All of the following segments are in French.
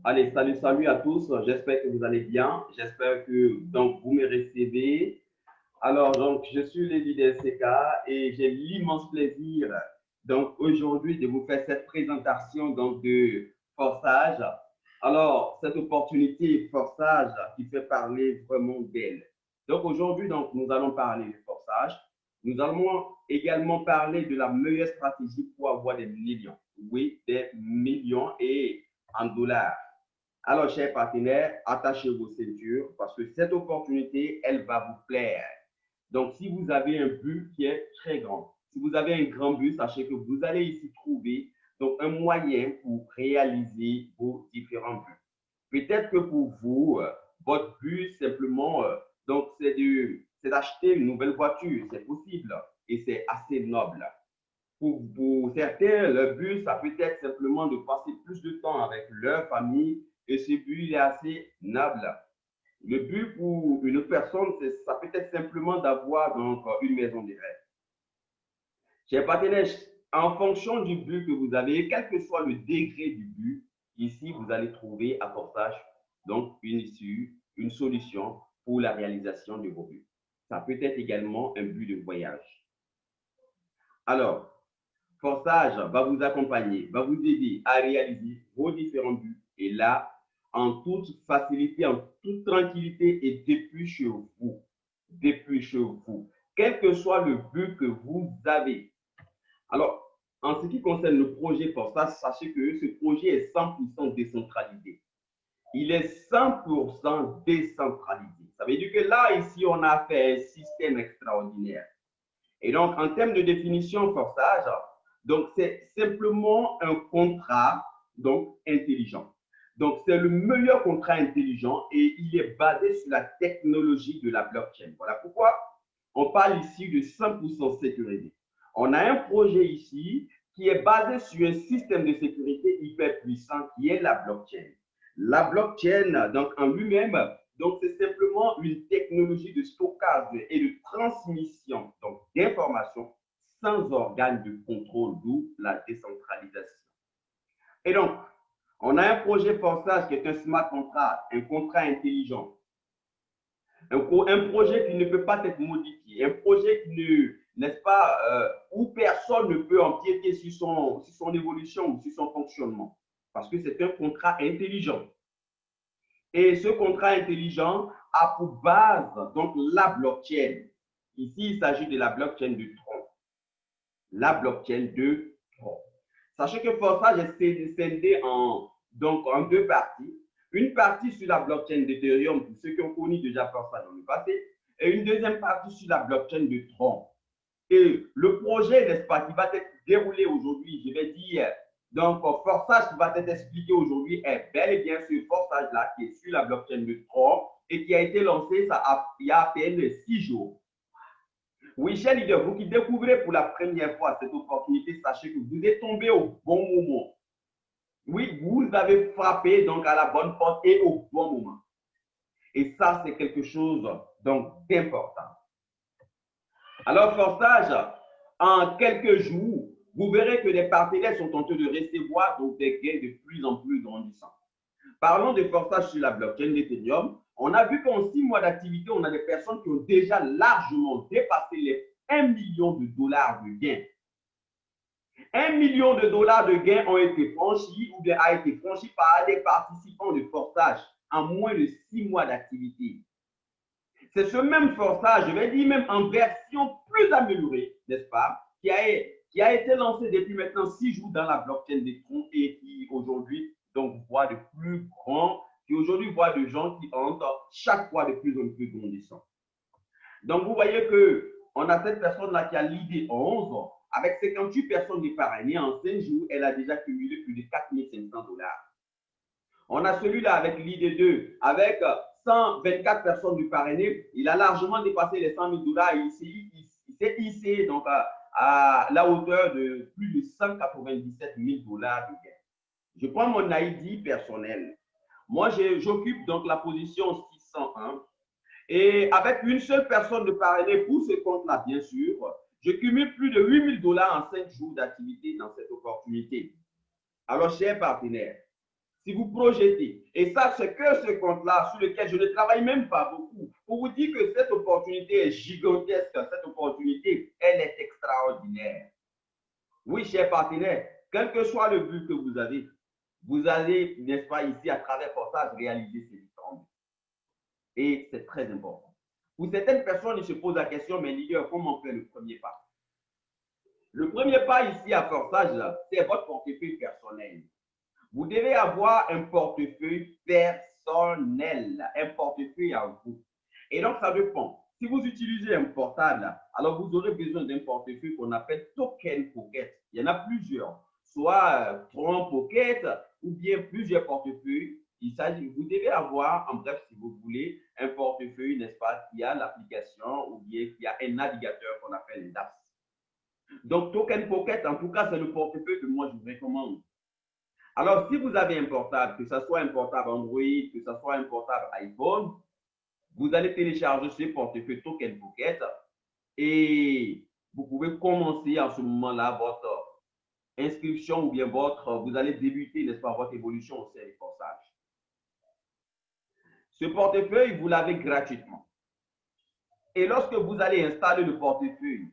Allez, salut, salut à tous. J'espère que vous allez bien. J'espère que donc vous me recevez. Alors, donc, je suis Lévi DSK et j'ai l'immense plaisir donc aujourd'hui de vous faire cette présentation donc de Forçage. Alors, cette opportunité Forçage qui fait parler vraiment d'elle. Donc aujourd'hui, donc, nous allons parler de Forçage. Nous allons également parler de la meilleure stratégie pour avoir des millions. Oui, des millions et en dollars. Alors, chers partenaires, attachez vos ceintures parce que cette opportunité, elle va vous plaire. Donc, si vous avez un but qui est très grand, si vous avez un grand but, sachez que vous allez ici trouver donc un moyen pour réaliser vos différents buts. Peut-être que pour vous, votre but simplement, donc c'est d'acheter une nouvelle voiture, c'est possible et c'est assez noble. Pour certains, le but, ça peut être simplement de passer plus de temps avec leur famille et ce but, il est assez noble. Le but pour une autre personne, ça peut être simplement d'avoir donc une maison de rêve. Chers partenaires, en fonction du but que vous avez, quel que soit le degré du but, ici, vous allez trouver à Forçage donc une issue, une solution pour la réalisation de vos buts. Ça peut être également un but de voyage. Alors, Forçage va vous accompagner, va vous aider à réaliser vos différents buts. Et là, en toute facilité, en toute tranquillité et depuis chez vous. Depuis chez vous. Quel que soit le but que vous avez. Alors, en ce qui concerne le projet Forçage, sachez que ce projet est 100% décentralisé. Il est 100% décentralisé. Ça veut dire que là, ici, on a fait un système extraordinaire. Et donc, en termes de définition Forçage, donc c'est simplement un contrat donc intelligent. Donc, c'est le meilleur contrat intelligent et il est basé sur la technologie de la blockchain. Voilà pourquoi on parle ici de 100% sécurisé. On a un projet ici qui est basé sur un système de sécurité hyper puissant qui est la blockchain. La blockchain, donc en lui-même, donc c'est simplement une technologie de stockage et de transmission d'informations sans organe de contrôle, d'où la décentralisation. Et donc, on a un projet Forçage qui est un smart contract, un contrat intelligent, un projet qui ne peut pas être modifié, un projet qui ne, n'est-ce pas, où personne ne peut empiéter sur son évolution ou sur son fonctionnement. Parce que c'est un contrat intelligent. Et ce contrat intelligent a pour base donc la blockchain. Ici, il s'agit de la blockchain de Tron. La blockchain de Tron. Sachez que Forçage est scindé donc en deux parties. Une partie sur la blockchain d'Ethereum, pour ceux qui ont connu déjà Forçage dans le passé, et une deuxième partie sur la blockchain de Tron. Et le projet, n'est-ce pas, qui va être déroulé aujourd'hui, je vais dire, donc Forçage qui va être expliqué aujourd'hui est bel et bien ce Forçage-là qui est sur la blockchain de Tron et qui a été lancé il y a à peine 6 jours. Oui, chers leaders, vous qui découvrez pour la première fois cette opportunité, sachez que vous êtes tombé au bon moment. Oui, vous avez frappé donc à la bonne porte et au bon moment. Et ça, c'est quelque chose donc d'important. Alors, Forçage, en quelques jours, vous verrez que les partenaires sont en train de recevoir donc des gains de plus en plus grandissants. Parlons de Forçage sur la blockchain d'Ethereum. On a vu qu'en 6 mois d'activité, on a des personnes qui ont déjà largement dépassé les 1 million de dollars de gains. 1 million de dollars de gains ont été franchis ou bien a été franchi par des participants de Forçage en moins de 6 mois d'activité. C'est ce même Forçage, je vais dire même en version plus améliorée, n'est-ce pas, qui a été lancé depuis maintenant 6 jours dans la blockchain des troncs et qui aujourd'hui donc voit de plus grands, qui aujourd'hui voit de gens qui entrent chaque fois de plus en plus grandissants. Donc vous voyez que on a cette personne-là qui a l'idée 11, avec 58 personnes déparrainées en 5 jours, elle a déjà cumulé plus de 4 500 dollars. On a celui-là avec l'idée 2, avec 124 personnes du parrainé, il a largement dépassé les 100 000 dollars. Il s'est hissé donc à la hauteur de plus de 197 000 dollars de gain. Je prends mon ID personnel. Moi, j'occupe donc la position 601. Et avec une seule personne de parrainé pour ce compte-là, bien sûr, je cumule plus de 8 000 dollars en 5 jours d'activité dans cette opportunité. Alors, chers partenaires, si vous projetez, et ça, c'est que ce compte-là sur lequel je ne travaille même pas beaucoup, pour vous dire que cette opportunité est gigantesque, cette opportunité, elle est extraordinaire. Oui, chers partenaires, quel que soit le but que vous allez, n'est-ce pas, ici, à travers Portage, réaliser ces différents buts. Et c'est très important. Pour certaines personnes, ils se posent la question, mais leader, comment faire le premier pas? Le premier pas ici à Portage, c'est votre portefeuille personnel. Vous devez avoir un portefeuille personnel, un portefeuille à vous. Et donc, ça dépend. Si vous utilisez un portable, alors vous aurez besoin d'un portefeuille qu'on appelle Token Pocket. Il y en a plusieurs, soit Tron Pocket ou bien plusieurs portefeuilles. Vous devez avoir, en bref, si vous voulez, un portefeuille, n'est-ce pas, qui a l'application ou bien qui a un navigateur qu'on appelle DAPS. Donc, Token Pocket, en tout cas, c'est le portefeuille que moi je vous recommande. Alors, si vous avez un portable, que ce soit un portable Android, que ce soit un portable iPhone, vous allez télécharger ce portefeuille Token Pocket et vous pouvez commencer en ce moment-là votre inscription ou bien vous allez débuter, n'est-ce pas, votre évolution au sein du Portage. Ce portefeuille, vous l'avez gratuitement. Et lorsque vous allez installer le portefeuille,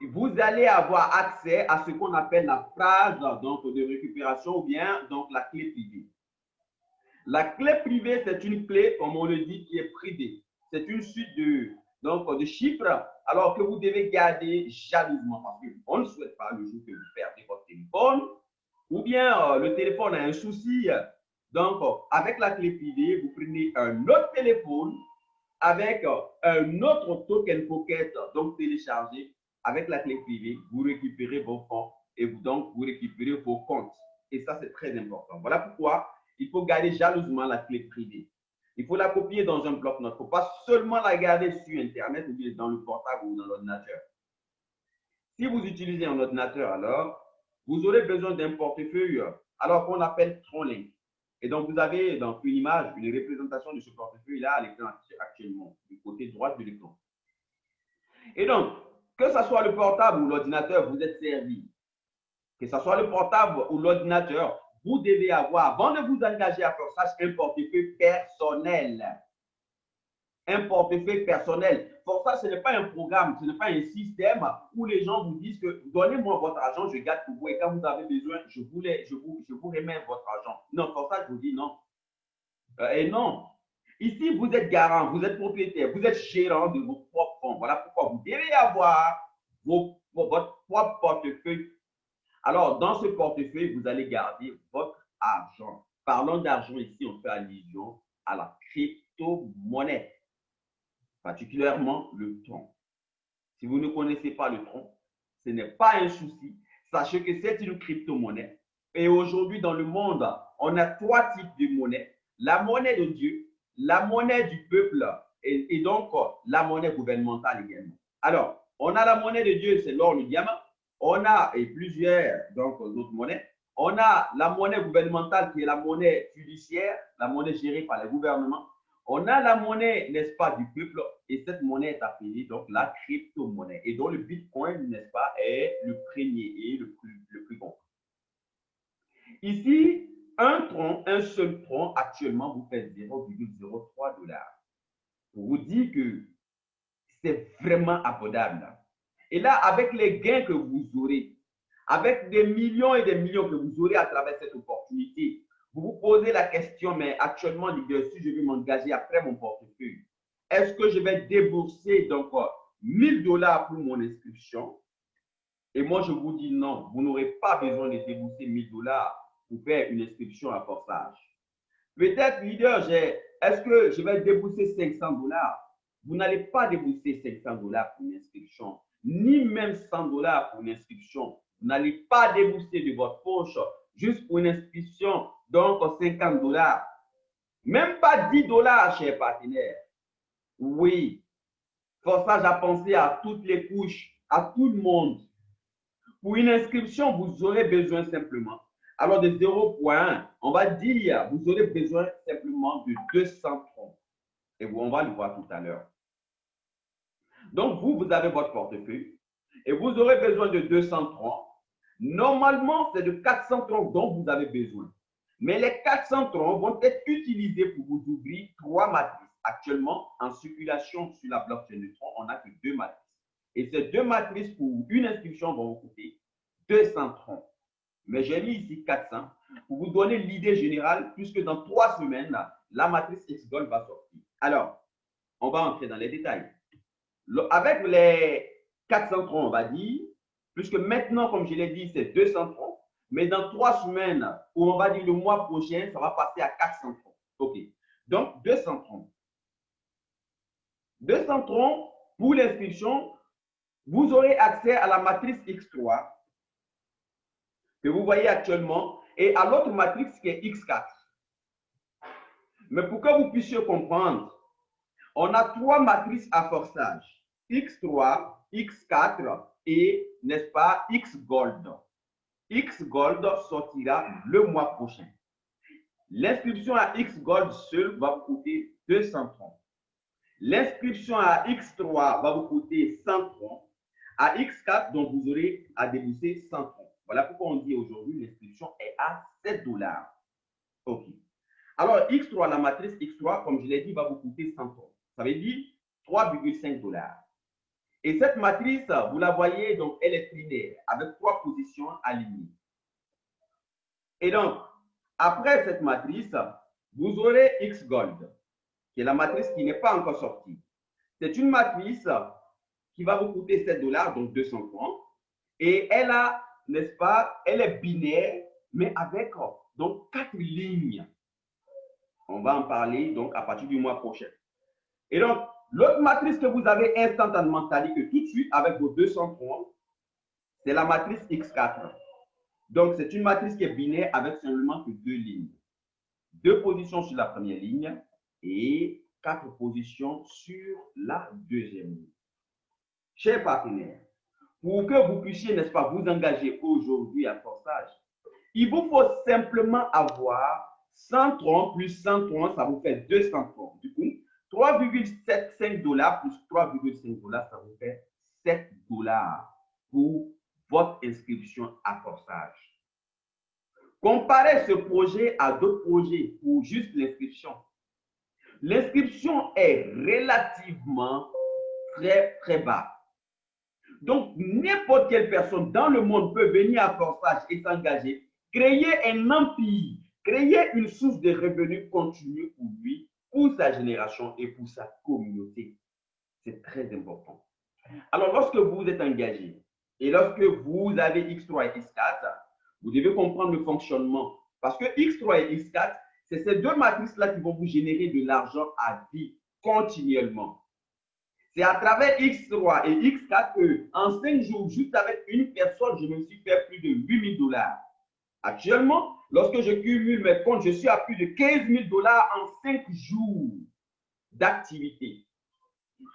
vous allez avoir accès à ce qu'on appelle la phrase donc, de récupération ou bien donc, la clé privée. La clé privée, c'est une clé, comme on le dit, qui est privée. C'est une suite de chiffres, alors que vous devez garder jalousement, parce qu'on ne souhaite pas le jour que vous perdez votre téléphone, ou bien le téléphone a un souci. Donc, avec la clé privée, vous prenez un autre téléphone avec un autre Token Pocket, donc téléchargé. Avec la clé privée, vous récupérez vos fonds et vous récupérez vos comptes. Et ça, c'est très important. Voilà pourquoi il faut garder jalousement la clé privée. Il faut la copier dans un bloc-notes. Il ne faut pas seulement la garder sur Internet ou bien dans le portable ou dans l'ordinateur. Si vous utilisez un ordinateur, alors, vous aurez besoin d'un portefeuille alors qu'on appelle TronLink. Et donc, vous avez donc une image, une représentation de ce portefeuille-là à l'écran actuellement, du côté droit de l'écran. Et donc, que ce soit le portable ou l'ordinateur, vous êtes servi. Que ce soit le portable ou l'ordinateur, vous devez avoir, avant de vous engager à faire ça, un portefeuille personnel. Un portefeuille personnel. Pour ça, ce n'est pas un programme, ce n'est pas un système où les gens vous disent que donnez-moi votre argent, je garde pour vous et quand vous avez besoin, je vous remets votre argent. Non, pour ça, je vous dis non. Et non. Ici, vous êtes garant, vous êtes propriétaire, vous êtes gérant de vos propres fonds. Voilà pourquoi vous devez avoir votre propre portefeuille. Alors, dans ce portefeuille, vous allez garder votre argent. Parlons d'argent ici, on fait allusion à la crypto-monnaie, particulièrement le tron. Si vous ne connaissez pas le tron, ce n'est pas un souci. Sachez que c'est une crypto-monnaie. Et aujourd'hui, dans le monde, on a trois types de monnaies. La monnaie de Dieu, la monnaie du peuple et donc la monnaie gouvernementale également. Alors, on a la monnaie de Dieu, c'est l'or, le diamant. On a plusieurs d'autres monnaies. On a la monnaie gouvernementale qui est la monnaie fiduciaire, la monnaie gérée par les gouvernements. On a la monnaie, n'est-ce pas, du peuple et cette monnaie est appelée donc la crypto-monnaie. Et donc le Bitcoin, n'est-ce pas, est le premier et le plus bon. Ici, un seul tron actuellement vous fait 0,03 $. Pour vous dire que c'est vraiment abordable. Et là, avec les gains que vous aurez, avec des millions et des millions que vous aurez à travers cette opportunité, vous vous posez la question, mais actuellement, si je veux m'engager après mon portefeuille, est-ce que je vais débourser donc 1000 $ pour mon inscription? Et moi, je vous dis non, vous n'aurez pas besoin de débourser 1000 $ pour faire une inscription à Portage. Peut-être, leader, est-ce que je vais débourser 500 $? Vous n'allez pas débourser 500 $ pour une inscription, ni même 100 $ pour une inscription. Vous n'allez pas débourser de votre poche juste pour une inscription, donc 50 $. Même pas 10 $, chers partenaires. Oui, Forçage à penser à toutes les couches, à tout le monde. Pour une inscription, vous aurez besoin simplement, alors de 0,1, on va dire, vous aurez besoin simplement de 200 troncs. Et on va le voir tout à l'heure. Donc, vous avez votre portefeuille et vous aurez besoin de 200 troncs. Normalement, c'est de 400 troncs dont vous avez besoin. Mais les 400 troncs vont être utilisés pour vous ouvrir 3 matrices. Actuellement, en circulation sur la blockchain de Tron, on n'a que 2 matrices. Et ces 2 matrices pour une inscription vont vous coûter 200 troncs. Mais j'ai mis ici 400 pour vous donner l'idée générale, puisque dans 3 semaines, la matrice XGold va sortir. Alors, on va entrer dans les détails. Avec les 400 troncs, on va dire, puisque maintenant, comme je l'ai dit, c'est 200 troncs, mais dans 3 semaines, ou on va dire le mois prochain, ça va passer à 400 troncs. OK. Donc, 200 troncs. 200 troncs, pour l'inscription, vous aurez accès à la matrice X3 que vous voyez actuellement et à l'autre matrice qui est X4. Mais pour que vous puissiez comprendre, on a 3 matrices à forçage. X3, X4 et, n'est-ce pas, XGold. XGold sortira le mois prochain. L'inscription à XGold seul va vous coûter 200 troncs. L'inscription à X3 va vous coûter 100 troncs. À X4, donc vous aurez à débourser 100 troncs. Voilà pourquoi on dit aujourd'hui l'inscription est à 7 $. OK. Alors, X3, la matrice X3, comme je l'ai dit, va vous coûter 100 troncs. Ça veut dire 3,5 $. Et cette matrice, vous la voyez, donc elle est trinaire avec 3 positions alignées. Et donc, après cette matrice, vous aurez XGold, qui est la matrice qui n'est pas encore sortie. C'est une matrice qui va vous coûter 7 $, donc 200 francs. Et elle a, n'est-ce pas, elle est binaire, mais avec donc 4 lignes. On va en parler donc à partir du mois prochain. Et donc, l'autre matrice que vous avez instantanément, c'est-à-dire que tout de suite, avec vos 200 francs, c'est la matrice X4. Donc, c'est une matrice qui est binaire avec seulement que 2 lignes. 2 positions sur la première ligne et 4 positions sur la deuxième ligne. Chers partenaires, pour que vous puissiez, n'est-ce pas, vous engager aujourd'hui à forçage, il vous faut simplement avoir 100 troncs plus 100 troncs, ça vous fait 200 troncs. Du coup, 3,75 $ plus 3,5 $, ça vous fait 7 $ pour votre inscription à forçage. Comparez ce projet à d'autres projets pour juste l'inscription. L'inscription est relativement très bas. Donc, n'importe quelle personne dans le monde peut venir à forçage et s'engager, créer un empire, créer une source de revenus continue pour lui, pour sa génération et pour sa communauté. C'est très important. Alors, lorsque vous êtes engagé et lorsque vous avez X3 et X4, vous devez comprendre le fonctionnement. Parce que X3 et X4, c'est ces 2 matrices-là qui vont vous générer de l'argent à vie, continuellement. C'est à travers X3 et X4 que, en 5 jours, juste avec une personne, je me suis fait plus de 8 000 $. Actuellement, lorsque je cumule mes comptes, je suis à plus de 15 000 $ en 5 jours d'activité.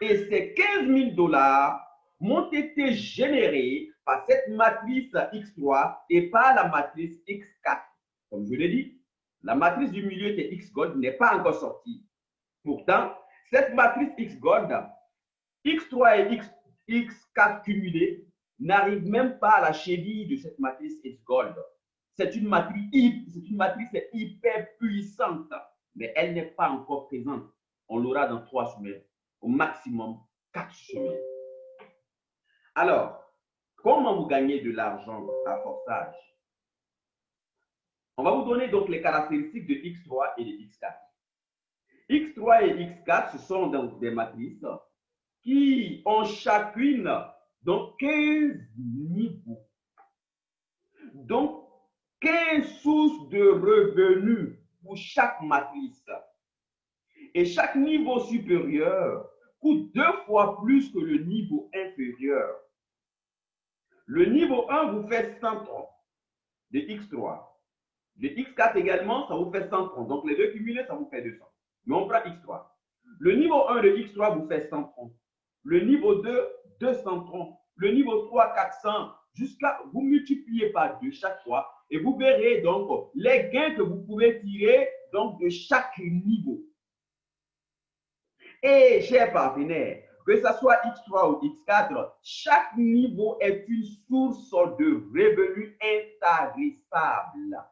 Et ces 15 000 $ m'ont été générés par cette matrice X3 et par la matrice X4. Comme je l'ai dit, la matrice du milieu de XGold n'est pas encore sortie. Pourtant, cette matrice XGold, X3 et X4 cumulés n'arrivent même pas à la cheville de cette matrice XGold. C'est une matrice hyper puissante, mais elle n'est pas encore présente. On l'aura dans 3 semaines, au maximum 4 semaines. Alors, comment vous gagnez de l'argent à forçage? On va vous donner donc les caractéristiques de X3 et de X4. X3 et X4, ce sont donc des matrices qui ont chacune donc 15 niveaux. Donc, 15 sources de revenus pour chaque matrice. Et chaque niveau supérieur coûte 2 fois plus que le niveau inférieur. Le niveau 1 vous fait 100 troncs de X3. De X4 également, ça vous fait 100 troncs. Donc, les deux cumulés, ça vous fait 200. Mais on prend X3. Le niveau 1 de X3 vous fait 100 troncs. Le niveau 2, 200 troncs. Le niveau 3, 400. Jusqu'à vous multiplier par 2 chaque fois. Et vous verrez donc les gains que vous pouvez tirer donc, de chaque niveau. Et, chers partenaires, que ce soit X3 ou X4, chaque niveau est une source de revenus intarissables.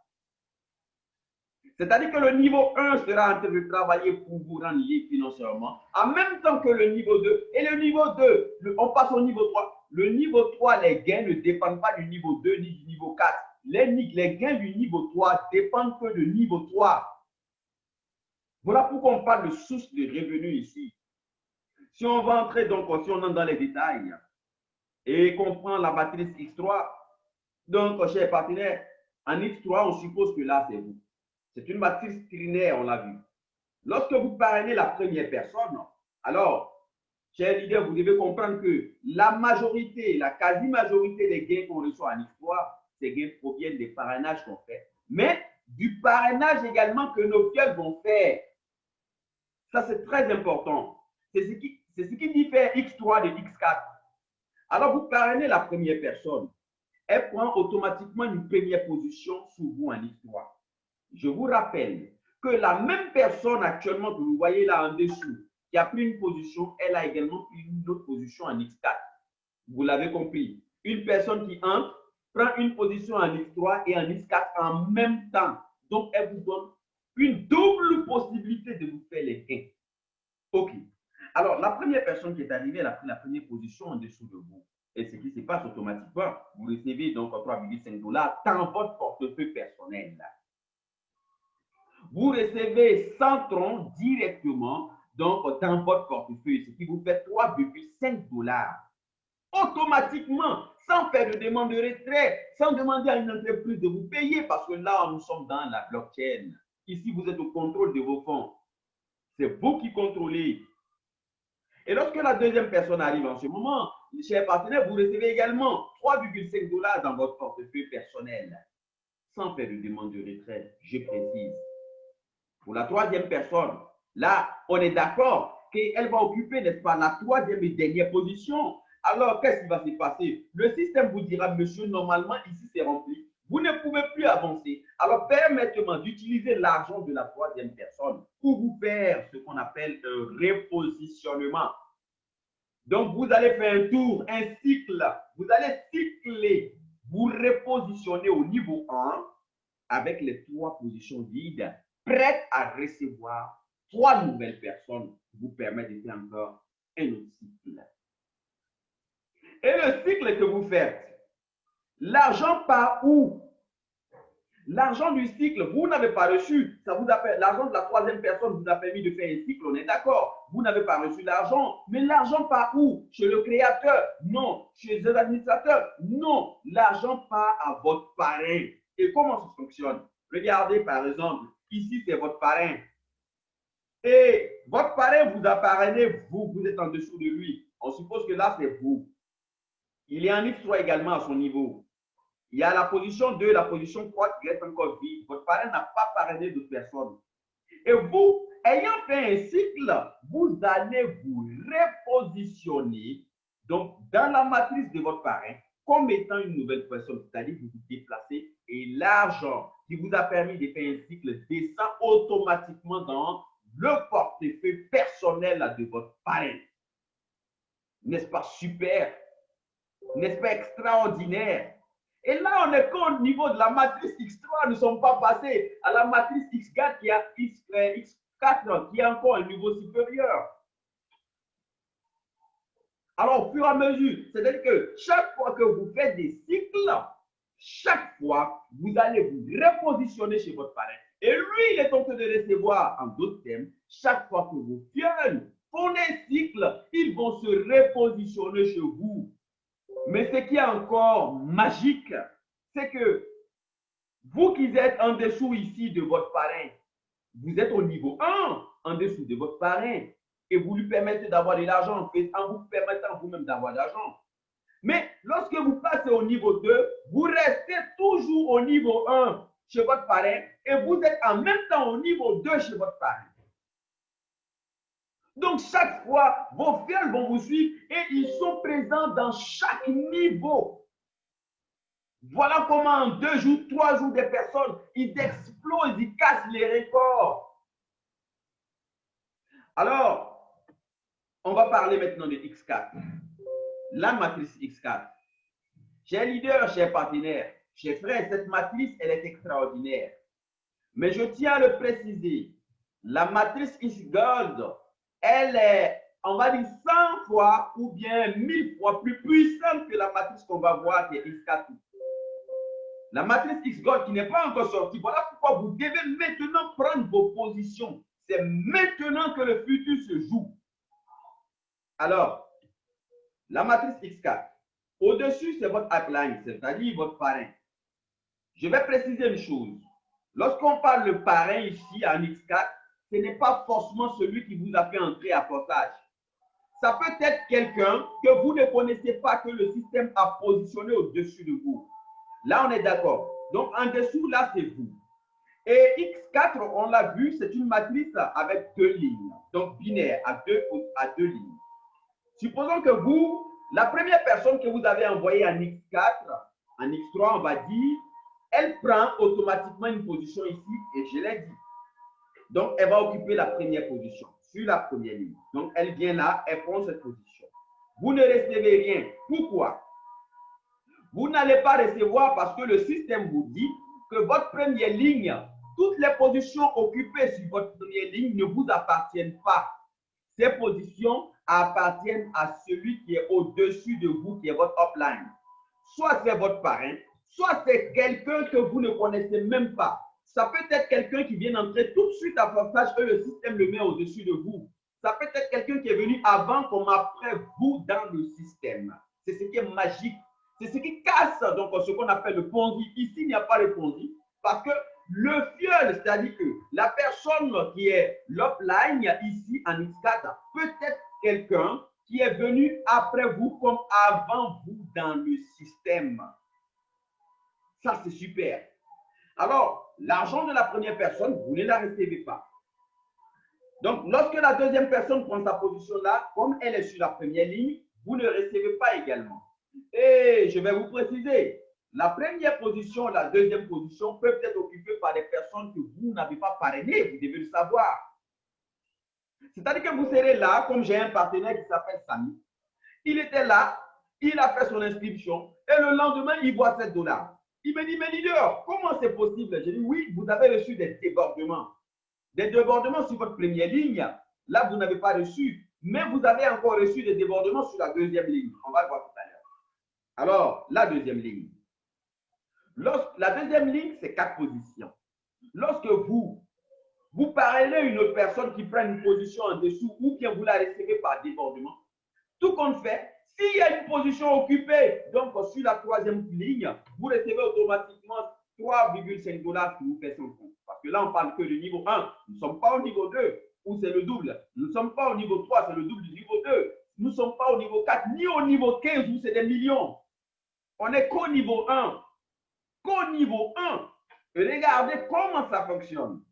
C'est-à-dire que le niveau 1 sera en train de travailler pour vous rendre libre financièrement, en même temps que le niveau 2. Et le niveau 2, on passe au niveau 3. Le niveau 3, les gains ne dépendent pas du niveau 2 ni du niveau 4. Les gains du niveau 3 dépendent que du niveau 3. Voilà pourquoi on parle de source de revenus ici. Si on va entrer, donc, si on entre dans les détails et qu'on prend la matrice X3, donc, chers partenaires, en X3, on suppose que là, c'est vous. C'est une matrice trinaire, on l'a vu. Lorsque vous parrainez la première personne, alors, chers leaders, vous devez comprendre que la majorité, la quasi-majorité des gains qu'on reçoit en X3, ces gains proviennent des parrainages qu'on fait, mais du parrainage également que nos fioles vont faire. Ça, c'est très important. C'est ce qui diffère X3 de X4. Alors, vous parrainez la première personne. Elle prend automatiquement une première position sous vous en X3. Je vous rappelle que la même personne actuellement que vous voyez là en dessous, qui a pris une position, elle a également pris une autre position en X4. Vous l'avez compris. Une personne qui entre prend une position en X3 et en X4 en même temps. Donc, elle vous donne une double possibilité de vous faire les gains. OK. Alors, la première personne qui est arrivée, elle a pris la première position en dessous de vous. Et ce qui se passe automatiquement, vous recevez donc 3,5 $ dans votre portefeuille personnel. Vous recevez 100 troncs directement donc, dans votre portefeuille, ce qui vous fait 3,5 $ automatiquement, sans faire de demande de retrait, sans demander à une entreprise de vous payer, parce que là, nous sommes dans la blockchain. Ici, vous êtes au contrôle de vos fonds. C'est vous qui contrôlez. Et lorsque la deuxième personne arrive en ce moment, chers partenaires, vous recevez également 3,5 $ dans votre portefeuille personnel, sans faire de demande de retrait, je précise. Pour la troisième personne, là, on est d'accord qu'elle va occuper, n'est-ce pas, la troisième et dernière position. Alors, qu'est-ce qui va se passer? Le système vous dira, monsieur, normalement, ici, c'est rempli. Vous ne pouvez plus avancer. Alors, permettez-moi d'utiliser l'argent de la troisième personne pour vous faire ce qu'on appelle un repositionnement. Donc, vous allez faire un tour, un cycle. Vous allez cycler, vous repositionner au niveau 1 avec les 3 positions vides, prêtes à recevoir 3 nouvelles personnes qui vous permettent de faire encore un autre cycle. Et le cycle que vous faites, l'argent part où? L'argent du cycle, vous n'avez pas reçu. Ça vous appelle l'argent de la troisième personne vous a permis de faire un cycle, on est d'accord. Vous n'avez pas reçu l'argent. Mais l'argent part où? Chez le créateur? Non. Chez les administrateurs? Non. L'argent part à votre parrain. Et comment ça fonctionne? Regardez par exemple, ici c'est votre parrain. Et votre parrain vous a parrainé, vous êtes en dessous de lui. On suppose que là c'est vous. Il est en X3 également à son niveau. Il y a la position 2, la position 3 qui reste encore vide. Votre parrain n'a pas parrainé d'autres personnes. Et vous, ayant fait un cycle, vous allez vous repositionner donc, dans la matrice de votre parrain comme étant une nouvelle personne. C'est-à-dire que vous vous déplacez et l'argent qui vous a permis de faire un cycle descend automatiquement dans le portefeuille personnel de votre parrain. N'est-ce pas super? N'est-ce pas extraordinaire? Et là, on est qu'au niveau de la matrice X3, nous ne sommes pas passés à la matrice X4 qui a X4 qui a encore un niveau supérieur. Alors, au fur et à mesure, c'est-à-dire que chaque fois que vous faites des cycles, chaque fois, vous allez vous repositionner chez votre parrain. Et lui, il est en train de recevoir, en d'autres termes, chaque fois que vos fioles font des cycles, ils vont se repositionner chez vous. Mais ce qui est encore magique, c'est que vous qui êtes en dessous ici de votre parrain, vous êtes au niveau 1 en dessous de votre parrain et vous lui permettez d'avoir de l'argent en vous permettant vous-même d'avoir de l'argent. Mais lorsque vous passez au niveau 2, vous restez toujours au niveau 1 chez votre parrain et vous êtes en même temps au niveau 2 chez votre parrain. Donc, chaque fois, vos fioles vont vous suivre et ils sont présents dans chaque niveau. Voilà comment en 2 jours, 3 jours, des personnes, ils explosent, ils cassent les records. Alors, on va parler maintenant de X4. La matrice X4. Chers leaders, chers partenaires, chers frères, cette matrice, elle est extraordinaire. Mais je tiens à le préciser, la matrice X-Gold, elle est, on va dire, 100 fois ou bien 1000 fois plus puissante que la matrice qu'on va voir qui est X4. La matrice X-Gold qui n'est pas encore sortie, voilà pourquoi vous devez maintenant prendre vos positions. C'est maintenant que le futur se joue. Alors, la matrice X4, au-dessus, c'est votre outline, c'est-à-dire votre parrain. Je vais préciser une chose. Lorsqu'on parle de parrain ici en X4, ce n'est pas forcément celui qui vous a fait entrer à portage. Ça peut être quelqu'un que vous ne connaissez pas, que le système a positionné au-dessus de vous. Là, on est d'accord. Donc, en dessous, là, c'est vous. Et X4, on l'a vu, c'est une matrice avec deux lignes. Donc, binaire, à deux lignes. Supposons que vous, la première personne que vous avez envoyée en X4, en X3, on va dire, elle prend automatiquement une position ici, et je l'ai dit. Donc, elle va occuper la première position, sur la première ligne. Donc, elle vient là, elle prend cette position. Vous ne recevez rien. Pourquoi? Vous n'allez pas recevoir parce que le système vous dit que votre première ligne, toutes les positions occupées sur votre première ligne ne vous appartiennent pas. Ces positions appartiennent à celui qui est au-dessus de vous, qui est votre upline. Soit c'est votre parrain, soit c'est quelqu'un que vous ne connaissez même pas. Ça peut être quelqu'un qui vient d'entrer tout de suite à portage et le système le met au-dessus de vous. Ça peut être quelqu'un qui est venu avant comme après vous dans le système. C'est ce qui est magique. C'est ce qui casse donc ce qu'on appelle le Ponzi. Ici, il n'y a pas de Ponzi parce que le fiel, c'est-à-dire que la personne qui est l'upline ici en X4 peut être quelqu'un qui est venu après vous comme avant vous dans le système. Ça, c'est super. Alors, l'argent de la première personne, vous ne la recevez pas. Donc, lorsque la deuxième personne prend sa position là, comme elle est sur la première ligne, vous ne recevez pas également. Et je vais vous préciser, la première position, la deuxième position peuvent être occupées par des personnes que vous n'avez pas parrainées, vous devez le savoir. C'est-à-dire que vous serez là, comme j'ai un partenaire qui s'appelle Samy. Il était là, il a fait son inscription et le lendemain, il voit 7 $. Il me dit, mais leader, comment c'est possible? J'ai dit, oui, vous avez reçu des débordements. Des débordements sur votre première ligne. Là, vous n'avez pas reçu, mais vous avez encore reçu des débordements sur la deuxième ligne. On va le voir tout à l'heure. Alors, la deuxième ligne. La deuxième ligne, c'est 4 positions. Lorsque vous parrainez une autre personne qui prend une position en dessous ou bien vous la recevez par débordement, tout compte fait, s'il y a une position occupée, donc sur la troisième ligne, vous recevez automatiquement 3,5 $ qui vous fait 100 compte. Parce que là, on parle que du niveau 1. Nous ne sommes pas au niveau 2, où c'est le double. Nous ne sommes pas au niveau 3, c'est le double du niveau 2. Nous ne sommes pas au niveau 4, ni au niveau 15, où c'est des millions. On est qu'au niveau 1. Qu'au niveau 1. Regardez comment ça fonctionne.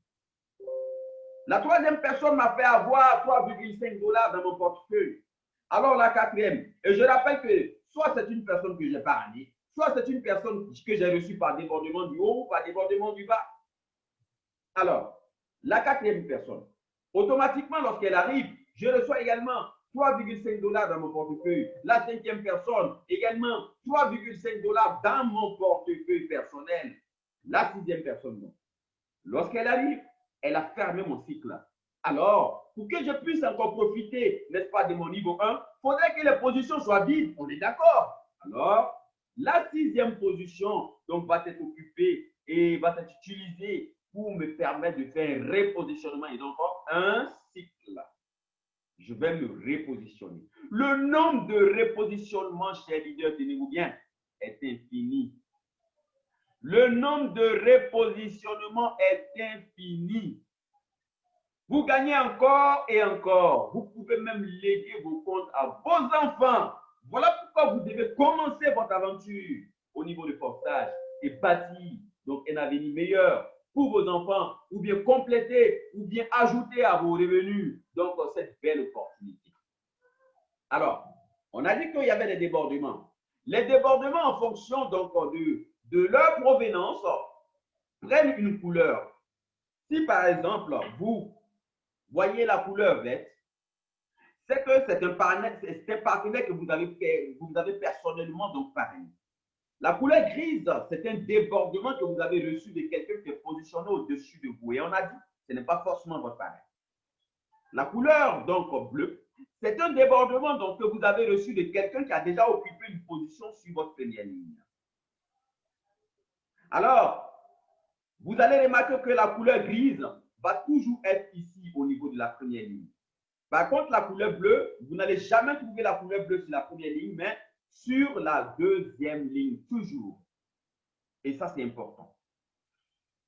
La troisième personne m'a fait avoir 3,5 $ dans mon portefeuille. Alors la quatrième, et je rappelle que soit c'est une personne que j'ai parrainée, soit c'est une personne que j'ai reçue par débordement du haut ou par débordement du bas. Alors, la quatrième personne, automatiquement lorsqu'elle arrive, je reçois également 3,5 $ dans mon portefeuille. La cinquième personne, également 3,5 $ dans mon portefeuille personnel. La sixième personne, non. Lorsqu'elle arrive, elle a fermé mon cycle. Alors, pour que je puisse encore profiter, n'est-ce pas, de mon niveau 1, il faudrait que les positions soient vides. On est d'accord? Alors, la sixième position donc, va être occupée et va être utilisée pour me permettre de faire un repositionnement et donc un cycle. Je vais me repositionner. Le nombre de repositionnements, chers leaders, tenez-vous bien, est infini. Le nombre de repositionnements est infini. Vous gagnez encore et encore. Vous pouvez même léguer vos comptes à vos enfants. Voilà pourquoi vous devez commencer votre aventure au niveau de portage et bâtir donc un avenir meilleur pour vos enfants, ou bien compléter, ou bien ajouter à vos revenus. Donc, cette belle opportunité. Alors, on a dit qu'il y avait des débordements. Les débordements en fonction donc de leur provenance prennent une couleur. Si par exemple, vous voyez la couleur verte, c'est que c'est un partenaire que vous avez personnellement donc parrainé. La couleur grise, c'est un débordement que vous avez reçu de quelqu'un qui est positionné au-dessus de vous. Et on a dit, ce n'est pas forcément votre parrain. La couleur, donc, bleu, c'est un débordement donc, que vous avez reçu de quelqu'un qui a déjà occupé une position sur votre première ligne. Alors, vous allez remarquer que la couleur grise va toujours être ici au niveau de la première ligne. Par contre, la couleur bleue, vous n'allez jamais trouver la couleur bleue sur la première ligne, mais sur la deuxième ligne, toujours. Et ça, c'est important.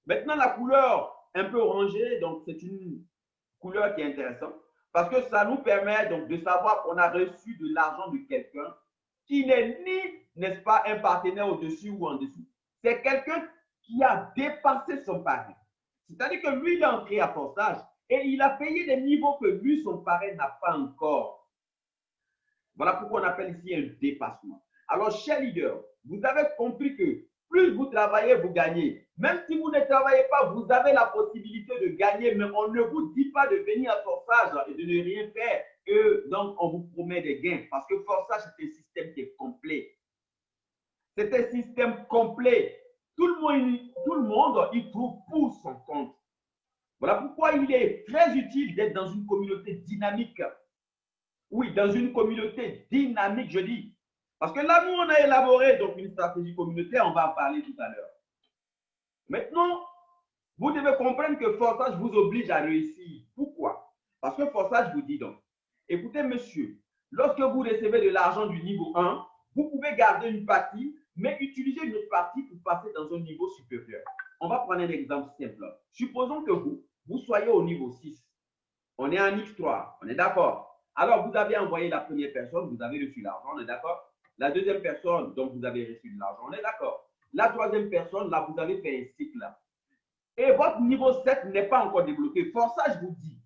Maintenant, la couleur un peu orangée, donc c'est une couleur qui est intéressante parce que ça nous permet donc de savoir qu'on a reçu de l'argent de quelqu'un qui n'est ni, n'est-ce pas, un partenaire au-dessus ou en dessous. C'est quelqu'un qui a dépassé son parrain. C'est-à-dire que lui, il est entré à forçage et il a payé des niveaux que lui, son parrain n'a pas encore. Voilà pourquoi on appelle ici un dépassement. Alors, chers leaders, vous avez compris que plus vous travaillez, vous gagnez. Même si vous ne travaillez pas, vous avez la possibilité de gagner, mais on ne vous dit pas de venir à forçage et de ne rien faire. Et donc, on vous promet des gains. Parce que forçage, c'est un système qui est complet. C'est un système complet. Tout le monde y trouve pour son compte. Voilà pourquoi il est très utile d'être dans une communauté dynamique. Oui, dans une communauté dynamique, je dis. Parce que là, nous, on a élaboré donc une stratégie communautaire, on va en parler tout à l'heure. Maintenant, vous devez comprendre que forçage vous oblige à réussir. Pourquoi? Parce que forçage vous dit donc, écoutez, monsieur, lorsque vous recevez de l'argent du niveau 1, vous pouvez garder une partie, mais utiliser une autre partie pour passer dans un niveau supérieur. On va prendre un exemple simple. Supposons que vous soyez au niveau 6. On est en X3, on est d'accord? Alors, vous avez envoyé la première personne, vous avez reçu l'argent, on est d'accord? La deuxième personne, donc vous avez reçu de l'argent, on est d'accord? La troisième personne, là, vous avez fait un cycle. Et votre niveau 7 n'est pas encore débloqué. Forçage vous dit,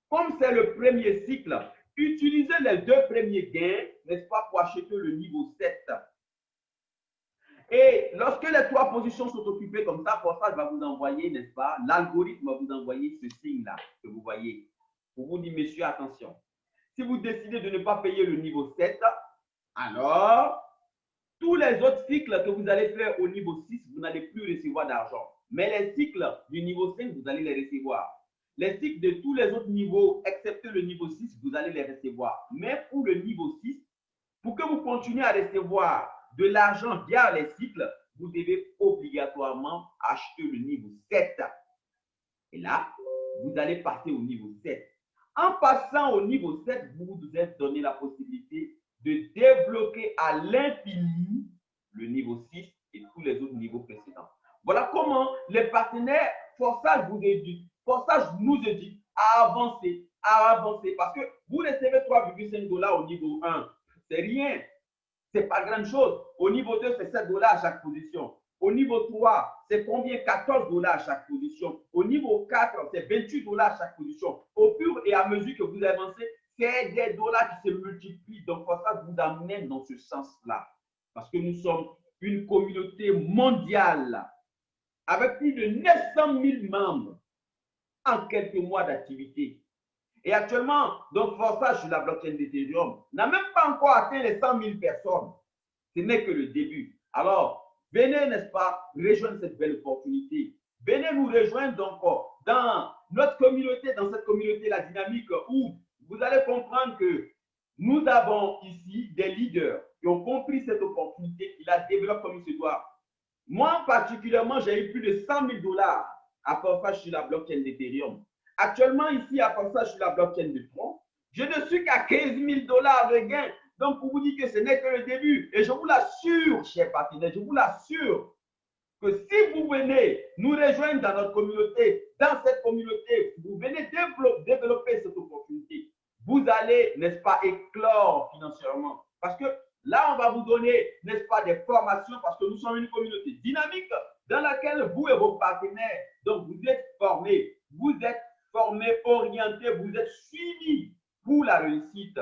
comme c'est le premier cycle, utilisez les deux premiers gains, n'est-ce pas, pour acheter le niveau 7. Et lorsque les trois positions sont occupées comme ça, Forçage va vous envoyer, n'est-ce pas, l'algorithme va vous envoyer ce signe-là que vous voyez. Pour vous dire, messieurs, attention. Si vous décidez de ne pas payer le niveau 7, alors tous les autres cycles que vous allez faire au niveau 6, vous n'allez plus recevoir d'argent. Mais les cycles du niveau 5, vous allez les recevoir. Les cycles de tous les autres niveaux, excepté le niveau 6, vous allez les recevoir. Mais pour le niveau 6, pour que vous continuiez à recevoir de l'argent via les cycles, vous devez obligatoirement acheter le niveau 7. Et là, vous allez passer au niveau 7. En passant au niveau 7, vous vous êtes donné la possibilité de débloquer à l'infini le niveau 6 et tous les autres niveaux précédents. Voilà comment les partenaires, Forçage vous éduque, Forçage nous éduque à avancer, parce que vous recevez 3,5 $ au niveau 1. C'est rien, c'est pas grand chose. Au niveau 2, c'est 7 $ à chaque position. Au niveau 3, c'est combien? 14 $ à chaque position. Au niveau 4, c'est 28 $ à chaque position. Au fur et à mesure que vous avancez, c'est des dollars qui se multiplient. Donc, ça vous amène dans ce sens-là. Parce que nous sommes une communauté mondiale avec plus de 900 000 membres en quelques mois d'activité. Et actuellement, donc, Forçage sur la blockchain d'Ethereum n'a même pas encore atteint les 100 000 personnes. Ce n'est que le début. Alors, venez, n'est-ce pas, rejoindre cette belle opportunité. Venez nous rejoindre donc dans notre communauté, dans cette communauté, la dynamique, où vous allez comprendre que nous avons ici des leaders qui ont compris cette opportunité, qui la développent comme il se doit. Moi, particulièrement, j'ai eu plus de 100 000 $ à Forçage sur la blockchain d'Ethereum. Actuellement, ici, à Forçage sur la blockchain de Tron, je ne suis qu'à 15 000 $ de gains. Donc, pour vous dire que ce n'est que le début. Et je vous l'assure, chers partenaires, je vous l'assure que si vous venez nous rejoindre dans notre communauté, dans cette communauté, vous venez développer cette opportunité, vous allez, n'est-ce pas, éclore financièrement. Parce que là, on va vous donner, n'est-ce pas, des formations, parce que nous sommes une communauté dynamique dans laquelle vous et vos partenaires, donc vous êtes formés, orientés, vous êtes suivis pour la réussite.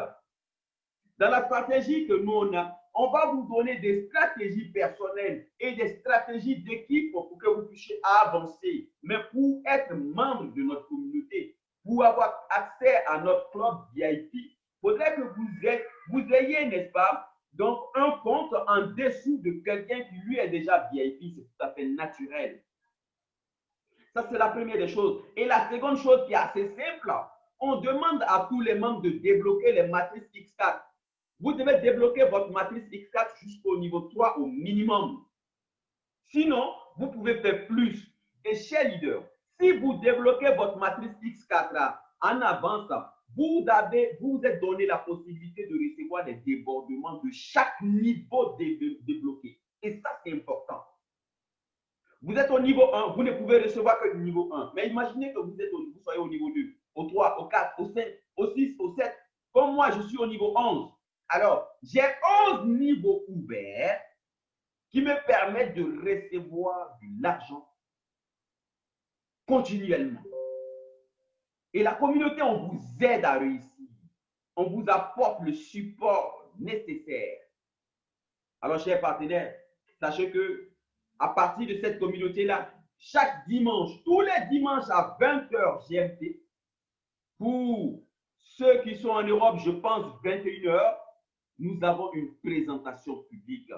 Dans la stratégie que nous on va vous donner des stratégies personnelles et des stratégies d'équipe pour que vous puissiez avancer. Mais pour être membre de notre communauté, pour avoir accès à notre club VIP, il faudrait que vous ayez, n'est-ce pas, donc un compte en dessous de quelqu'un qui lui est déjà VIP, c'est tout à fait naturel. Ça, c'est la première des choses. Et la seconde chose qui est assez simple, on demande à tous les membres de débloquer les matrices X4. Vous devez débloquer votre matrice X4 jusqu'au niveau 3 au minimum. Sinon, vous pouvez faire plus. Et chers leaders, si vous débloquez votre matrice X4 là, en avance, vous êtes donné la possibilité de recevoir des débordements de chaque niveau débloqué. Et ça, c'est important. Vous êtes au niveau 1, vous ne pouvez recevoir que du niveau 1. Mais imaginez que vous soyez au niveau 2, au 3, au 4, au 5, au 6, au 7. Comme moi, je suis au niveau 11. Alors, j'ai 11 niveaux ouverts qui me permettent de recevoir de l'argent continuellement. Et la communauté, on vous aide à réussir. On vous apporte le support nécessaire. Alors, chers partenaires, sachez que à partir de cette communauté-là, chaque dimanche, tous les dimanches à 20h GMT, pour ceux qui sont en Europe, je pense 21h, nous avons une présentation publique.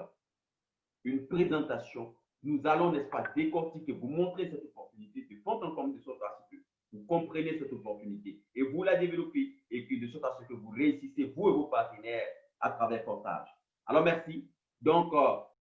Une présentation. Nous allons, n'est-ce pas, décortiquer, vous montrer cette opportunité de fond en comble de sorte à ce que vous comprenez cette opportunité et vous la développez et que de sorte à ce que vous réussissez, vous et vos partenaires, à travers Portage. Alors, merci. Donc,